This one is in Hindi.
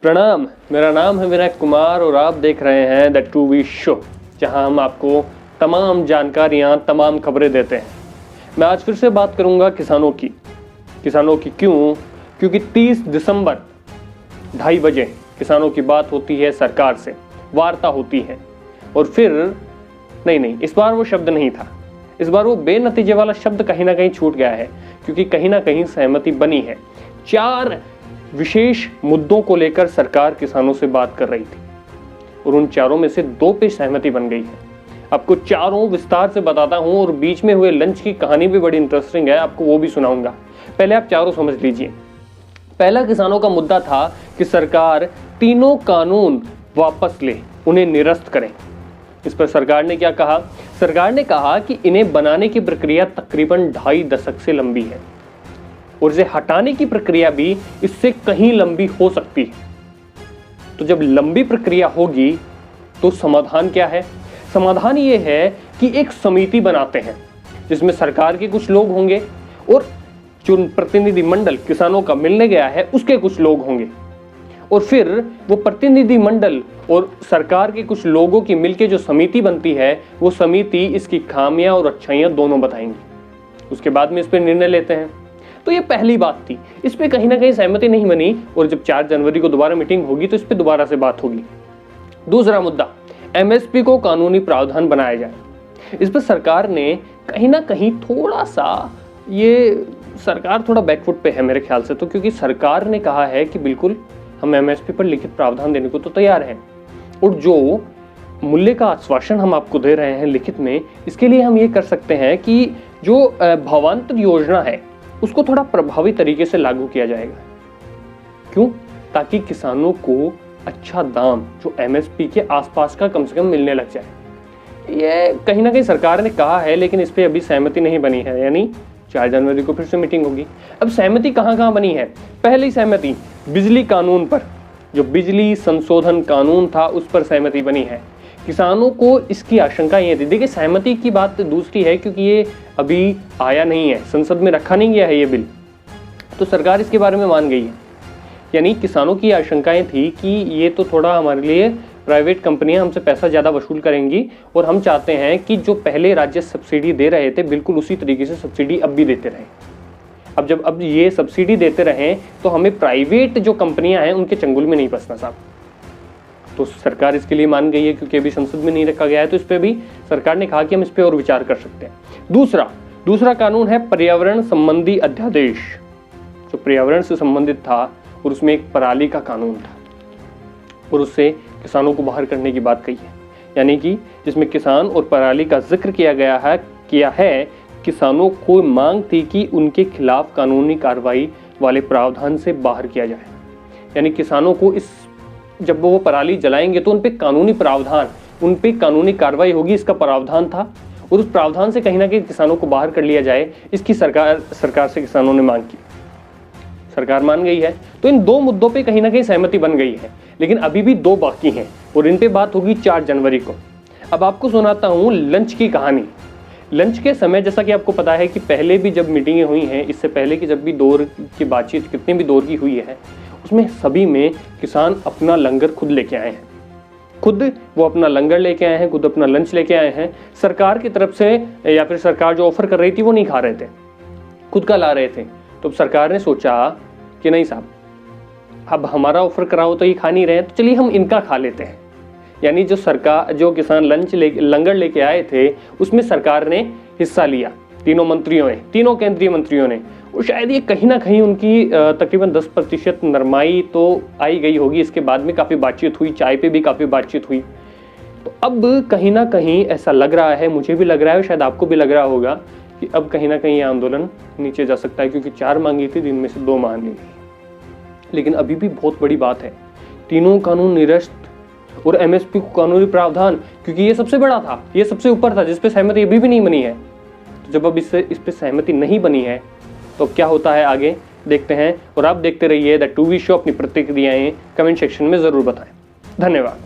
प्रणाम, मेरा नाम है विनय कुमार और आप देख रहे हैं द टू वी शो, जहां हम आपको तमाम जानकारियां, तमाम खबरें देते हैं। मैं आज फिर से बात करूंगा किसानों की। क्यों? क्योंकि 30 दिसंबर 2:30 बजे किसानों की बात होती है, सरकार से वार्ता होती है। और फिर नहीं, इस बार वो शब्द नहीं था, इस बार वो बेनतीजे वाला शब्द कहीं ना कहीं छूट गया है, क्योंकि कहीं ना कहीं सहमति बनी है। 4 विशेष मुद्दों को लेकर सरकार किसानों से बात कर रही थी और उन 4 में से 2 पे सहमति बन गई है। आपको 4 विस्तार से बताता हूं और बीच में हुए लंच की कहानी भी बड़ी इंटरेस्टिंग है, आपको वो भी सुनाऊंगा। पहले आप 4 समझ लीजिए। पहला किसानों का मुद्दा था कि सरकार तीनों कानून वापस ले, उन्हें निरस्त करें। इस पर सरकार ने क्या कहा? सरकार ने कहा कि इन्हें बनाने की प्रक्रिया तकरीबन 2.5 दशक से लंबी है और इसे हटाने की प्रक्रिया भी इससे कहीं लंबी हो सकती है। तो जब लंबी प्रक्रिया होगी तो समाधान क्या है? समाधान ये है कि एक समिति बनाते हैं जिसमें सरकार के कुछ लोग होंगे और जो प्रतिनिधि मंडल किसानों का मिलने गया है उसके कुछ लोग होंगे, और फिर वो प्रतिनिधि मंडल और सरकार के कुछ लोगों की मिलकर जो समिति बनती है, वो समिति इसकी खामियां और अच्छाइयां दोनों बताएंगी। उसके बाद में इस पर निर्णय लेते हैं। तो ये पहली बात थी, इस पे कहीं ना कहीं सहमति नहीं बनी और जब 4 जनवरी को दोबारा मीटिंग होगी तो इस पे दोबारा से बात होगी। दूसरा मुद्दा, एमएसपी को कानूनी प्रावधान बनाया जाए। इस पर सरकार ने कहीं ना कहीं थोड़ा सा, ये सरकार थोड़ा बैकफुट पे है मेरे ख्याल से, तो क्योंकि सरकार ने कहा है कि बिल्कुल हम एमएसपी पर लिखित प्रावधान देने को तो तैयार हैं और जो मूल्य का आश्वासन हम आपको दे रहे हैं लिखित में, इसके लिए हम ये कर सकते हैं कि जो भावांतर योजना है उसको थोड़ा प्रभावी तरीके से लागू किया जाएगा। क्यों? ताकि किसानों को अच्छा दाम जो एमएसपी के आसपास का कम से कम मिलने लग जाए। ये कहीं ना कहीं सरकार ने कहा है, लेकिन इस पे अभी सहमति नहीं बनी है, यानी 4 जनवरी को फिर से मीटिंग होगी। अब सहमति कहाँ बनी है? पहली सहमति बिजली कानून पर, जो बिजली संशोधन कानून था उस पर सहमति बनी है। किसानों को इसकी आशंका ये थी, देखिए सहमति की बात दूसरी है क्योंकि ये अभी आया नहीं है, संसद में रखा नहीं गया है ये बिल, तो सरकार इसके बारे में मान गई है। यानी किसानों की आशंकाएं थी कि ये तो थोड़ा हमारे लिए प्राइवेट कंपनियां हमसे पैसा ज़्यादा वसूल करेंगी और हम चाहते हैं कि जो पहले राज्य सब्सिडी दे रहे थे बिल्कुल उसी तरीके से सब्सिडी अब भी देते रहें। अब ये सब्सिडी देते रहें तो हमें प्राइवेट जो कंपनियां हैं उनके चंगुल में नहीं फंसना साहब। तो सरकार इसके लिए मान गई है क्योंकि अभी संसद में नहीं रखा गया है, तो इस पर भी सरकार ने कहा कि हम इस पर और विचार कर सकते हैं। दूसरा कानून है पर्यावरण संबंधी अध्यादेश, जो पर्यावरण से संबंधित था और उसमें एक पराली का कानून था और उससे किसानों को बाहर करने की बात कही है। यानी कि जिसमें किसान और पराली का जिक्र किया है। किसानों को मांग थी कि उनके खिलाफ कानूनी कार्रवाई वाले प्रावधान से बाहर किया जाए। यानी किसानों को जब वो पराली जलाएंगे तो उन पे कानूनी प्रावधान, उन पे कानूनी कार्रवाई होगी, इसका प्रावधान था और उस प्रावधान से कहीं ना कहीं किसानों को बाहर कर लिया जाए, इसकी सरकार से किसानों ने मांग की। सरकार मान गई है। तो इन 2 मुद्दों पे कहीं ना कहीं सहमति बन गई है, लेकिन अभी भी 2 बाकी हैं और इन पे बात होगी 4 जनवरी को। अब आपको सुनाता हूँ लंच की कहानी। लंच के समय जैसा कि आपको पता है कि पहले भी जब मीटिंगें हुई हैं, इससे पहले कि जब भी दौर की बातचीत कितने भी दौर की हुई है, उसमें सभी में किसान अपना लंगर खुद लेके आए हैं। खुद वो अपना लंगर लेके आए हैं, खुद अपना लंच लेके आए हैं। सरकार की तरफ से या फिर सरकार जो ऑफर कर रही थी वो नहीं खा रहे थे, खुद का ला रहे थे। तो सरकार ने सोचा कि नहीं साहब, अब हमारा ऑफर कराओ तो ये खा नहीं रहे हैं, तो चलिए हम इनका खा लेते हैं। यानी जो किसान लंगर लेके आए थे उसमें सरकार ने हिस्सा लिया, तीनों केंद्रीय मंत्रियों ने। और शायद ये कहीं ना कहीं उनकी तकरीबन 10% नरमाई तो आई गई होगी। इसके बाद में काफ़ी बातचीत हुई, चाय पे भी काफ़ी बातचीत हुई। तो अब कहीं ना कहीं ऐसा लग रहा है, मुझे भी लग रहा है, शायद आपको भी लग रहा होगा कि अब कहीं ना कहीं ये आंदोलन नीचे जा सकता है, क्योंकि 4 मांगी थी, जिनमें से 2 मान ली गई। लेकिन अभी भी बहुत बड़ी बात है, तीनों कानून निरस्त और एमएसपी को कानूनी प्रावधान, क्योंकि ये सबसे बड़ा था, ये सबसे ऊपर था, जिसपे सहमति अभी भी नहीं बनी है। तो जब अब इस पे सहमति नहीं बनी है तो क्या होता है आगे देखते हैं। और आप देखते रहिए द टू वी शो। अपनी प्रतिक्रियाएं कमेंट सेक्शन में जरूर बताएं। धन्यवाद।